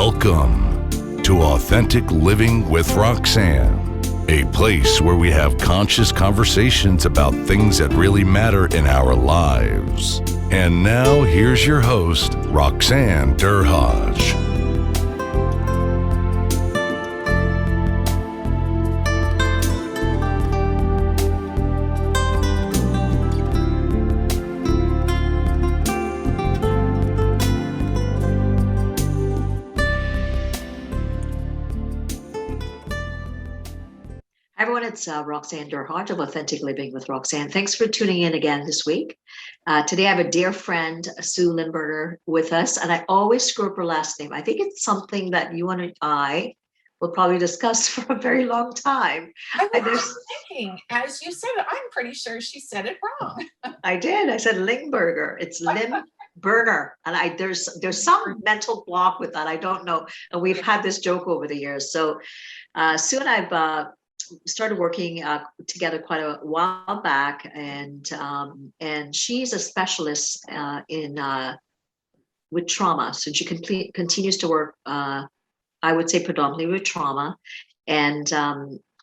Welcome to Authentic Living with Roxanne, a place where we have conscious conversations about things that really matter in our lives. And now, here's your host, Roxanne Derhaj. It's Roxanne Derhaj of Authentic Living with Roxanne. Thanks for tuning in again this week. Today I have a dear friend, Sue Lymburner, with us, and I always screw up her last name. I think it's something that you and I will probably discuss for a very long time. I was thinking, as you said it, I'm pretty sure she said it wrong. I did. I said Lymburner. It's Lymburner, and there's some mental block with that. I don't know, and we've had this joke over the years. So Sue and I've started working together quite a while back, and she's a specialist with trauma. So she continues to work, I would say, predominantly with trauma and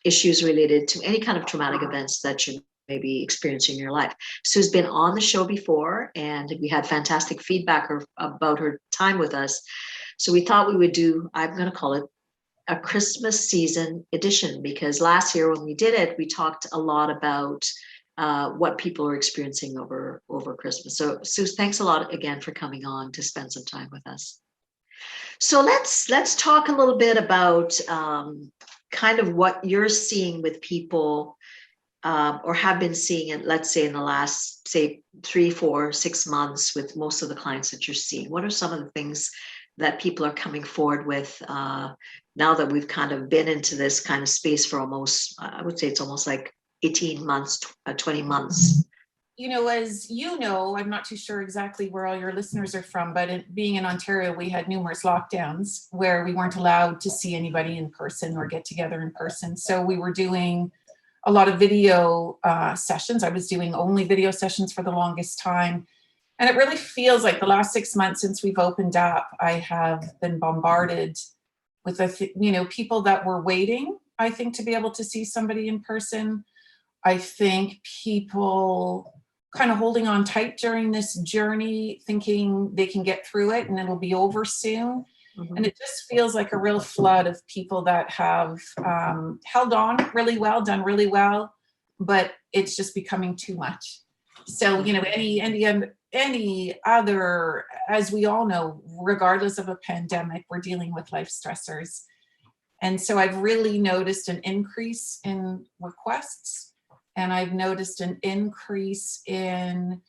issues related to any kind of traumatic events that you may be experiencing in your life. Sue's been on the show before, and we had fantastic feedback about her time with us. So we thought we would do, I'm going to call it a Christmas season edition, because last year when we did it, we talked a lot about what people are experiencing over Christmas. So Sue, thanks a lot again for coming on to spend some time with us. So let's talk a little bit about kind of what you're seeing with people or have been seeing it, let's say in the last, say 3, 4, 6 months with most of the clients that you're seeing. What are some of the things that people are coming forward with now that we've kind of been into this kind of space for almost, I would say it's almost like 18 months, 20 months. You know, as you know, I'm not too sure exactly where all your listeners are from, but being in Ontario, we had numerous lockdowns where we weren't allowed to see anybody in person or get together in person. So we were doing a lot of video sessions. I was doing only video sessions for the longest time. And it really feels like the last 6 months since we've opened up, I have been bombarded with, people that were waiting, I think, to be able to see somebody in person. I think people kind of holding on tight during this journey, thinking they can get through it and it'll be over soon. Mm-hmm. And it just feels like a real flood of people that have held on really well, done really well, but it's just becoming too much. So, any other, as we all know, regardless of a pandemic, we're dealing with life stressors. And so I've really noticed an increase in requests, and I've noticed an increase in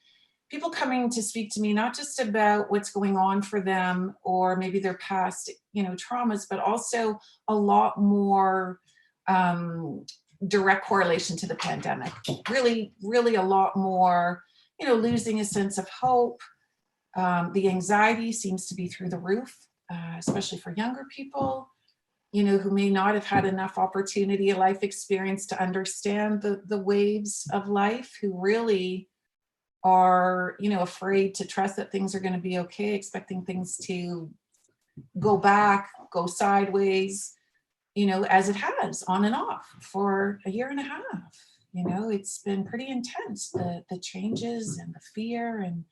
people coming to speak to me, not just about what's going on for them or maybe their past, traumas, but also a lot more direct correlation to the pandemic. Really, really a lot more, losing a sense of hope. The anxiety seems to be through the roof, especially for younger people, who may not have had enough opportunity, life experience to understand the waves of life, who really are, afraid to trust that things are going to be okay, expecting things to go back, go sideways, as it has on and off for a year and a half. It's been pretty intense, the changes and the fear. And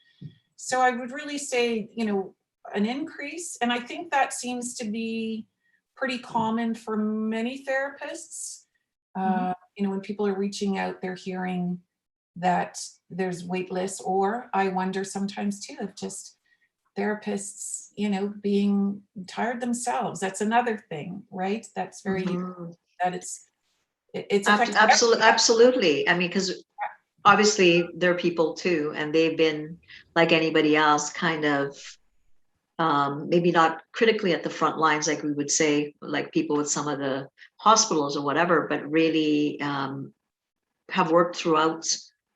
so I would really say, an increase. And I think that seems to be pretty common for many therapists. When people are reaching out, they're hearing that there's wait lists, or I wonder sometimes too, if just therapists, being tired themselves. That's another thing, right? That's very, that it's absolutely. I mean, because obviously they're people too, and they've been like anybody else, kind of maybe not critically at the front lines, like we would say, like people with some of the hospitals or whatever, but really have worked throughout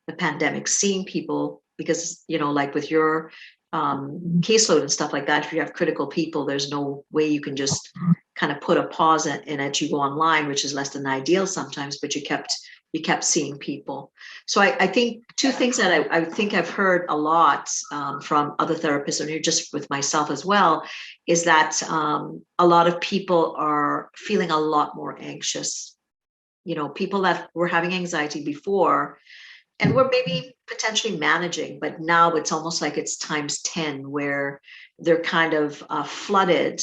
the pandemic, seeing people, because like with your caseload and stuff like that. If you have critical people, there's no way you can just kind of put a pause in it. You go online, which is less than ideal sometimes, but you kept seeing people. So I think two things that I think I've heard a lot from other therapists, and just with myself as well, is that a lot of people are feeling a lot more anxious. People that were having anxiety before and we're maybe potentially managing, but now it's almost like it's times 10 where they're kind of flooded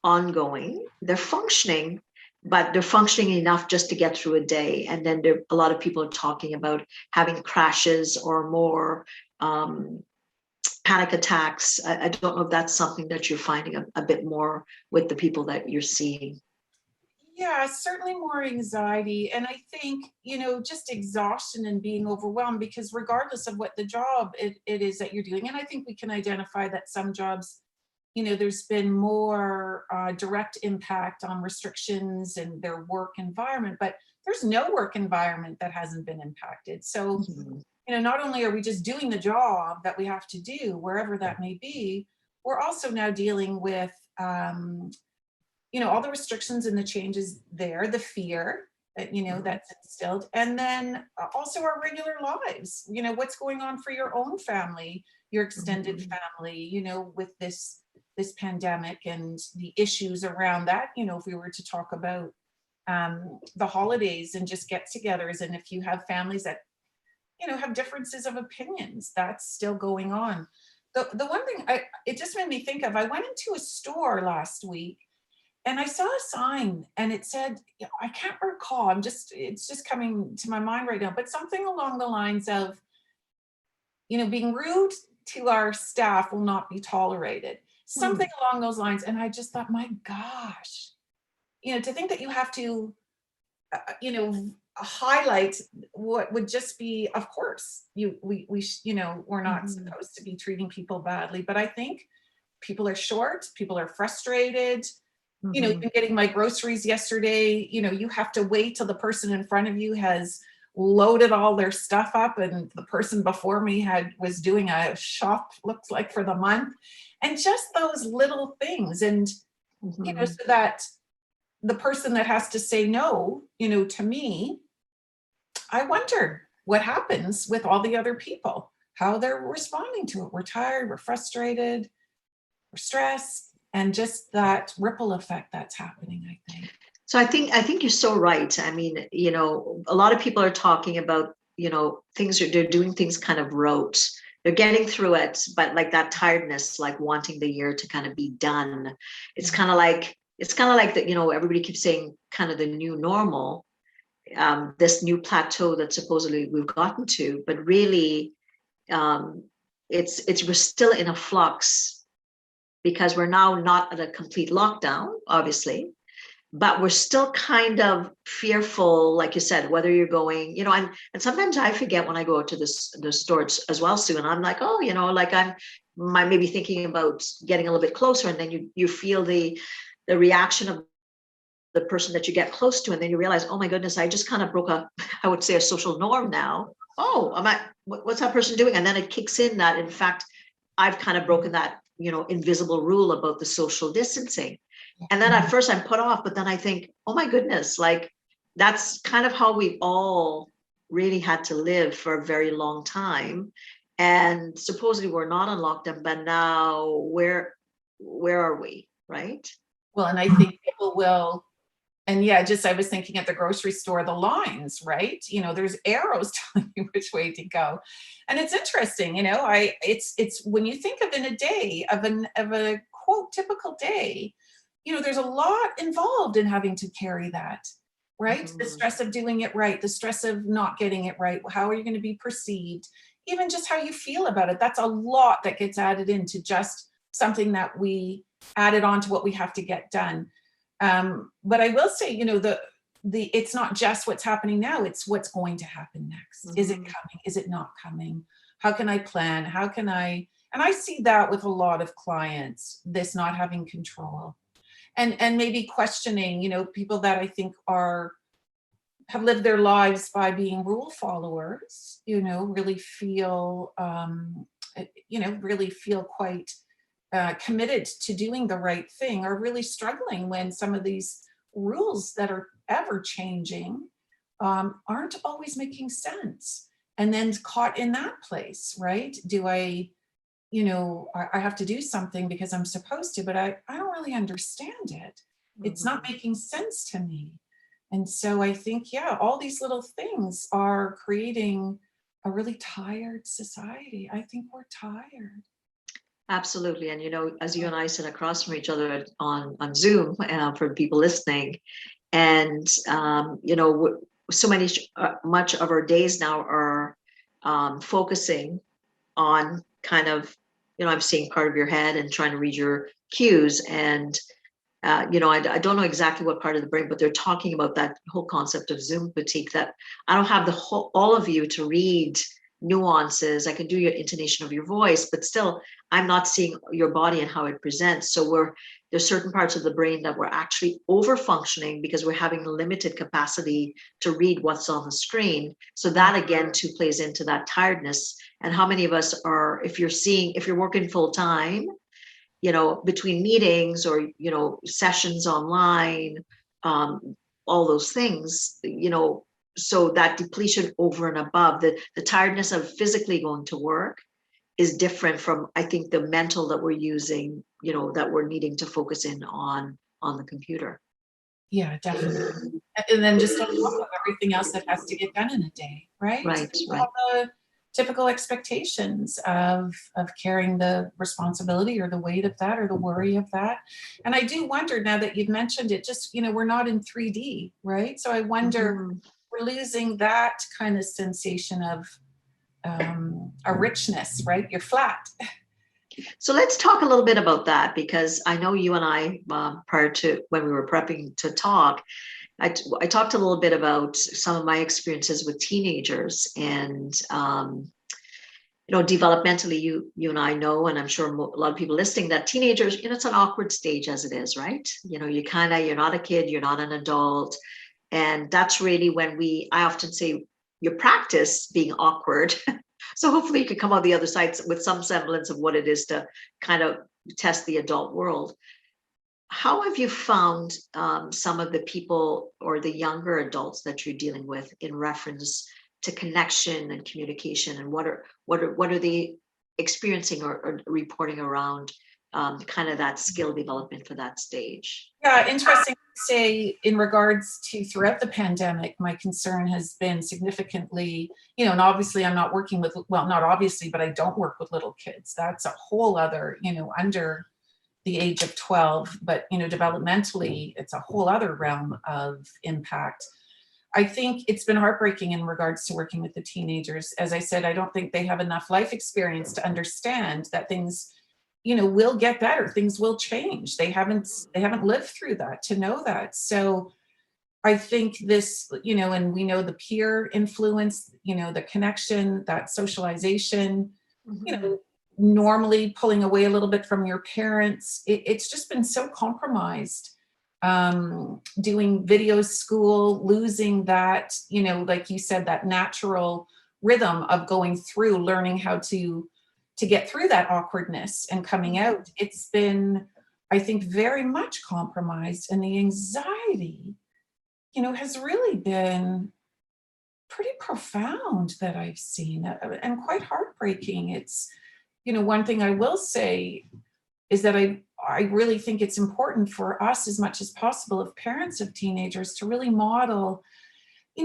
ongoing. They're functioning, but they're functioning enough just to get through a day. And then a lot of people are talking about having crashes or more panic attacks. I don't know if that's something that you're finding a bit more with the people that you're seeing. Yeah, certainly more anxiety. And I think, just exhaustion and being overwhelmed, because regardless of what the job it is that you're doing, and I think we can identify that some jobs, there's been more direct impact on restrictions and their work environment, but there's no work environment that hasn't been impacted. So, not only are we just doing the job that we have to do, wherever that may be, we're also now dealing with all the restrictions and the changes there, the fear that, that's instilled. And then also our regular lives, what's going on for your own family, your extended family, with this pandemic and the issues around that. If we were to talk about the holidays and just get-togethers, and if you have families that, have differences of opinions, that's still going on. The one thing it just made me think of, I went into a store last week and I saw a sign and it said, I can't recall, it's just coming to my mind right now, but something along the lines of, being rude to our staff will not be tolerated. Something along those lines. And I just thought, my gosh, to think that you have to, highlight what would just be, of course, we're not supposed to be treating people badly, but I think people are short, people are frustrated. Even getting my groceries yesterday, you have to wait till the person in front of you has loaded all their stuff up, and the person before me was doing a shop, looks like, for the month, and just those little things. And so that the person that has to say no, to me, I wonder what happens with all the other people, how they're responding to it. We're tired, we're frustrated, we're stressed. And just that ripple effect that's happening, I think. So I think you're so right. I mean, a lot of people are talking about, they're doing things kind of rote. They're getting through it, but like that tiredness, like wanting the year to kind of be done. It's kind of like that, everybody keeps saying kind of the new normal, this new plateau that supposedly we've gotten to, but really we're still in a flux. Because we're now not at a complete lockdown, obviously, but we're still kind of fearful, like you said, whether you're going, and sometimes I forget when I go out to the stores as well, Sue, and I'm like, oh, like I may be thinking about getting a little bit closer, and then you feel the reaction of the person that you get close to, and then you realize, oh my goodness, I just kind of broke I would say a social norm now. Oh, what's that person doing? And then it kicks in that, in fact, I've kind of broken that invisible rule about the social distancing. And then at first I'm put off, but then I think, oh my goodness, like that's kind of how we all really had to live for a very long time. And supposedly we're not on lockdown, but now where are we, right? Well, and I think people will, and I was thinking at the grocery store, the lines, right? There's arrows telling you which way to go. And it's interesting, it's when you think of in a day of a quote typical day, there's a lot involved in having to carry that, right? The stress of doing it right, the stress of not getting it right. How are you going to be perceived? Even just how you feel about it. That's a lot that gets added into just something that we added on to what we have to get done. But I will say, it's not just what's happening now, it's what's going to happen next. Is it coming? Is it not coming? How can I plan? And I see that with a lot of clients, this not having control and maybe questioning, people that I think have lived their lives by being rule followers, really feel really feel quite committed to doing the right thing are really struggling when some of these rules that are ever changing aren't always making sense, and then caught in that place, right? Do I, I have to do something because I'm supposed to, but I don't really understand it. It's not making sense to me. And so I think, yeah, all these little things are creating a really tired society. I think we're tired. Absolutely. And, as you and I sit across from each other on Zoom, for the people listening, and, so much of our days now are focusing on kind of, I'm seeing part of your head and trying to read your cues. And, I don't know exactly what part of the brain, but they're talking about that whole concept of Zoom fatigue, that I don't have all of you to read nuances. I can do your intonation of your voice, but still I'm not seeing your body and how it presents. So there's certain parts of the brain that we're actually over functioning because we're having limited capacity to read what's on the screen. So that again too plays into that tiredness. And how many of us are, if you're working full time, between meetings or, sessions online, all those things, so that depletion over and above the tiredness of physically going to work is different from, I think, the mental that we're using, that we're needing to focus in on the computer. Yeah, definitely. And then just on top of everything else that has to get done in a day, right? Right. All the typical expectations of carrying the responsibility or the weight of that or the worry of that. And I do wonder, now that you've mentioned it, just, we're not in 3D, right? So I wonder, we're losing that kind of sensation of a richness, right? You're flat. So let's talk a little bit about that, because I know you and I, prior to when we were prepping to talk, I talked a little bit about some of my experiences with teenagers, and developmentally, you and I know, and I'm sure a lot of people listening, that teenagers, it's an awkward stage as it is, right? You're not a kid, you're not an adult, and that's really when I often say, you practice being awkward. So hopefully you could come out the other side with some semblance of what it is to kind of test the adult world. How have you found some of the people or the younger adults that you're dealing with in reference to connection and communication, and what are they experiencing or reporting around kind of that skill development for that stage? Yeah, interesting to say, in regards to throughout the pandemic, my concern has been significantly, and obviously I'm not working with, well, not obviously, but I don't work with little kids. That's a whole other, under the age of 12, but, developmentally, it's a whole other realm of impact. I think it's been heartbreaking in regards to working with the teenagers. As I said, I don't think they have enough life experience to understand that things, will get better. Things will change. They haven't lived through that to know that. So I think this, and we know the peer influence, the connection, that socialization, normally pulling away a little bit from your parents. It's just been so compromised. Doing video school, losing that, like you said, that natural rhythm of going through, learning how to get through that awkwardness and coming out. It's been, I think, very much compromised, and the anxiety, has really been pretty profound that I've seen, and quite heartbreaking. It's, one thing I will say is that I really think it's important for us, as much as possible, of parents of teenagers, to really model,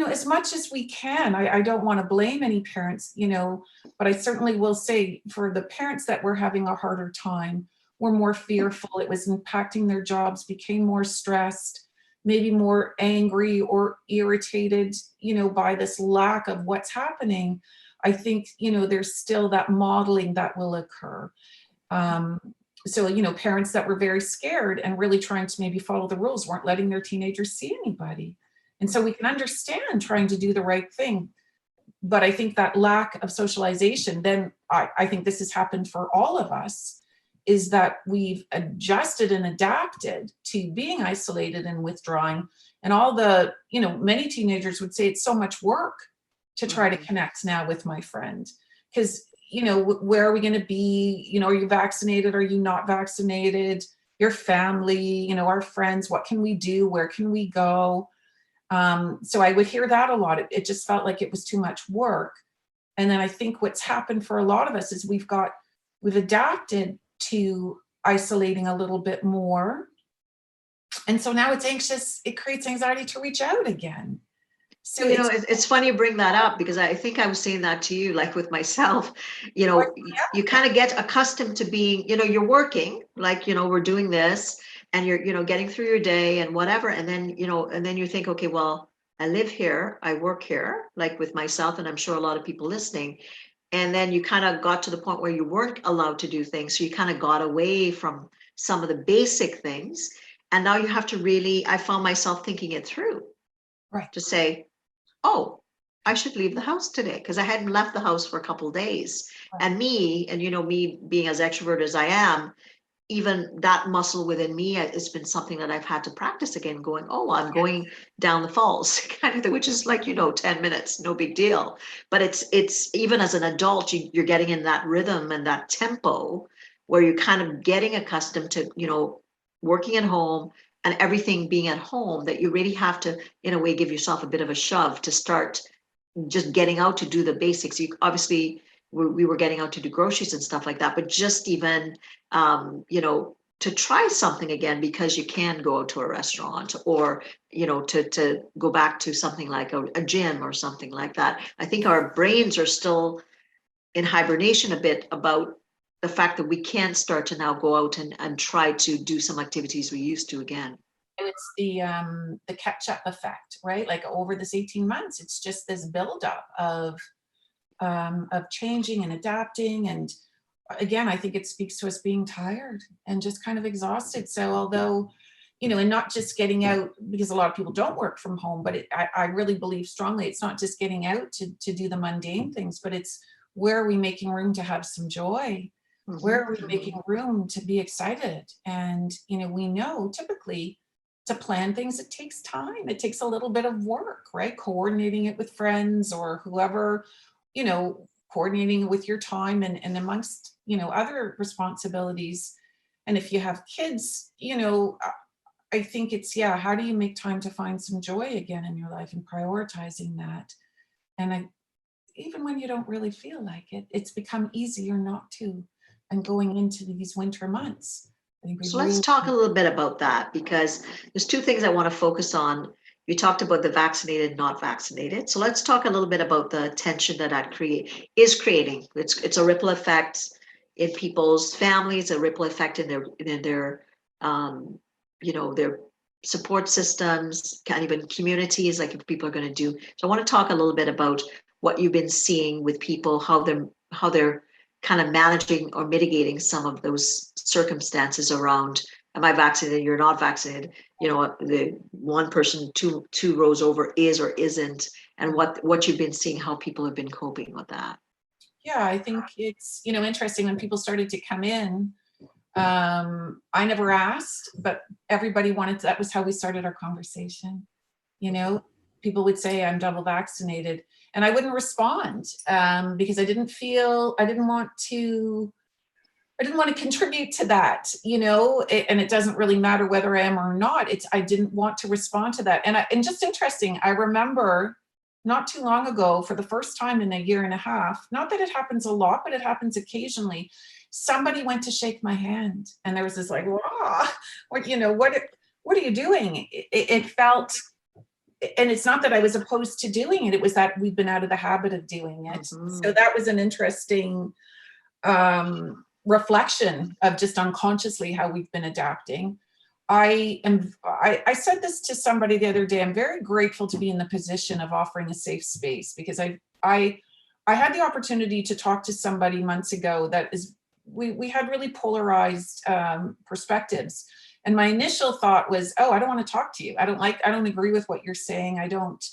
as much as we can. I don't want to blame any parents, but I certainly will say, for the parents that were having a harder time, were more fearful, it was impacting their jobs, became more stressed, maybe more angry or irritated, by this lack of what's happening. I think, there's still that modeling that will occur. So, parents that were very scared and really trying to maybe follow the rules weren't letting their teenagers see anybody. And so we can understand trying to do the right thing. But I think that lack of socialization, then I think this has happened for all of us, is that we've adjusted and adapted to being isolated and withdrawing. And all the, many teenagers would say it's so much work to try to connect now with my friend. Because, where are we going to be? Are you vaccinated? Are you not vaccinated? Your family, our friends, what can we do? Where can we go? So I would hear that a lot. It just felt like it was too much work. And then I think what's happened for a lot of us is we've adapted to isolating a little bit more. And so now it's anxious, it creates anxiety to reach out again. So it's funny you bring that up, because I think I was saying that to you, like with myself, you kind of get accustomed to being, you're working, like, we're doing this, and you're, getting through your day and whatever. And then, you think, okay, well, I live here, I work here, like with myself, and I'm sure a lot of people listening. And then you kind of got to the point where you weren't allowed to do things. So you kind of got away from some of the basic things. And now you have to really, I found myself thinking it through. Right. To say, oh, I should leave the house today, because I hadn't left the house for a couple of days. Right. And me being as extrovert as I am, even that muscle within me, it's been something that I've had to practice again, going, oh, I'm going down the falls, kind of thing, which is like, 10 minutes, no big deal. But it's even as an adult, you're getting in that rhythm and that tempo where you're kind of getting accustomed to, working at home and everything being at home, that you really have to, in a way, give yourself a bit of a shove to start just getting out to do the basics. You obviously, we were getting out to do groceries and stuff like that, but just even, to try something again, because you can go out to a restaurant, or, to go back to something like a gym or something like that. I think our brains are still in hibernation a bit about the fact that we can start to now go out and try to do some activities we used to again. It's the catch-up effect, right? Like over this 18 months, it's just this buildup of changing and adapting. And again, I think it speaks to us being tired and just kind of exhausted. So although, and not just getting out, because a lot of people don't work from home, but I really believe strongly, it's not just getting out to do the mundane things, but it's where are we making room to have some joy? Where are we making room to be excited? And, we know typically to plan things, it takes time. It takes a little bit of work, right? Coordinating it with friends or whoever, coordinating with your time and amongst, other responsibilities. And if you have kids, I think it's, how do you make time to find some joy again in your life and prioritizing that? And even when you don't really feel like it, it's become easier not to. And going into these winter months. So let's talk a little bit about that, because there's two things I want to focus on. You talked about the vaccinated, not vaccinated. So let's talk a little bit about the tension that is creating. It's a ripple effect in people's families, a ripple effect in their their support systems, kind of even communities, like if people are going to do. So I want to talk a little bit about what you've been seeing with people, how they're kind of managing or mitigating some of those circumstances around, am I vaccinated, you're not vaccinated, the one person two rows over is or isn't, and what you've been seeing, how people have been coping with that. Yeah, I think it's, interesting when people started to come in, I never asked, but everybody wanted to, that was how we started our conversation. People would say I'm double vaccinated, and I wouldn't respond because I didn't want to contribute to that, and it doesn't really matter whether I am or not. I didn't want to respond to that. And just interesting, I remember not too long ago, for the first time in a year and a half, not that it happens a lot, but it happens occasionally, somebody went to shake my hand, and there was this like, wow, what are you doing? It felt, and it's not that I was opposed to doing it, it was that we've been out of the habit of doing it. Mm-hmm. So that was an interesting reflection of just unconsciously how we've been adapting. I said this to somebody the other day. I'm very grateful to be in the position of offering a safe space, because I had the opportunity to talk to somebody months ago we had really polarized perspectives. And my initial thought was, oh, I don't want to talk to you. I don't agree with what you're saying.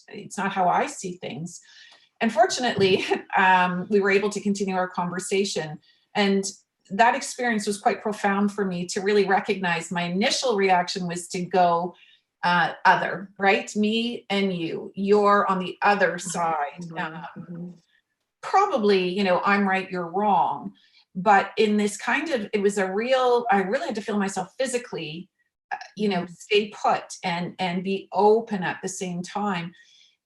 It's not how I see things. And fortunately, we were able to continue our conversation. And that experience was quite profound for me to really recognize. My initial reaction was to go other, right? Me and you're on the other side. probably, you know, I'm right, you're wrong. But in this kind of, it was a real, I really had to feel myself physically, you know, stay put and be open at the same time.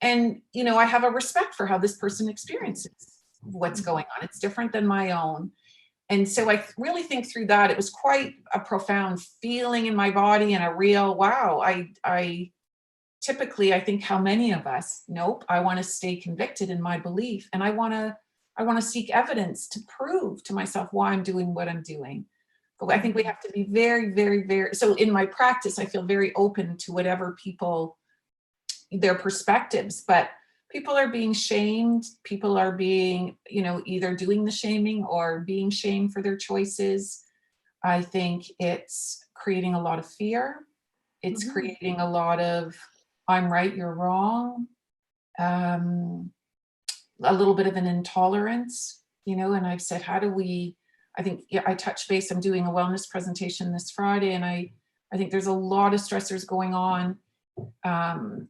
And, you know, I have a respect for how this person experiences what's going on. It's different than my own. And so I really think through that, it was quite a profound feeling in my body and a real, wow, I typically, I think how many of us, nope, I want to stay convicted in my belief. And I want to seek evidence to prove to myself why I'm doing what I'm doing. But I think we have to be very, very, very, so in my practice, I feel very open to whatever people, their perspectives, but people are being shamed. People are being, you know, either doing the shaming or being shamed for their choices. I think it's creating a lot of fear. It's creating a lot of, I'm right, you're wrong. A little bit of an intolerance, you know, and I've said, how do we, I think, yeah, I touch base, I'm doing a wellness presentation this Friday, and I think there's a lot of stressors going on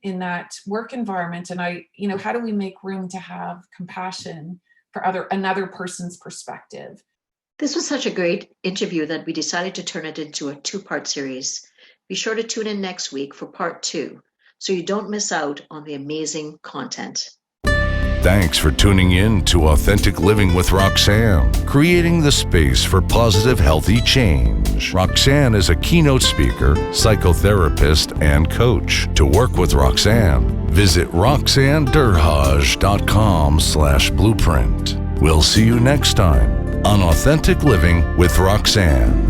in that work environment. And I, you know, how do we make room to have compassion for another person's perspective? This was such a great interview that we decided to turn it into a 2-part series. Be sure to tune in next week for part 2, so you don't miss out on the amazing content. Thanks for tuning in to Authentic Living with Roxanne, creating the space for positive, healthy change. Roxanne is a keynote speaker, psychotherapist, and coach. To work with Roxanne, visit roxannederhage.com/blueprint. We'll see you next time on Authentic Living with Roxanne.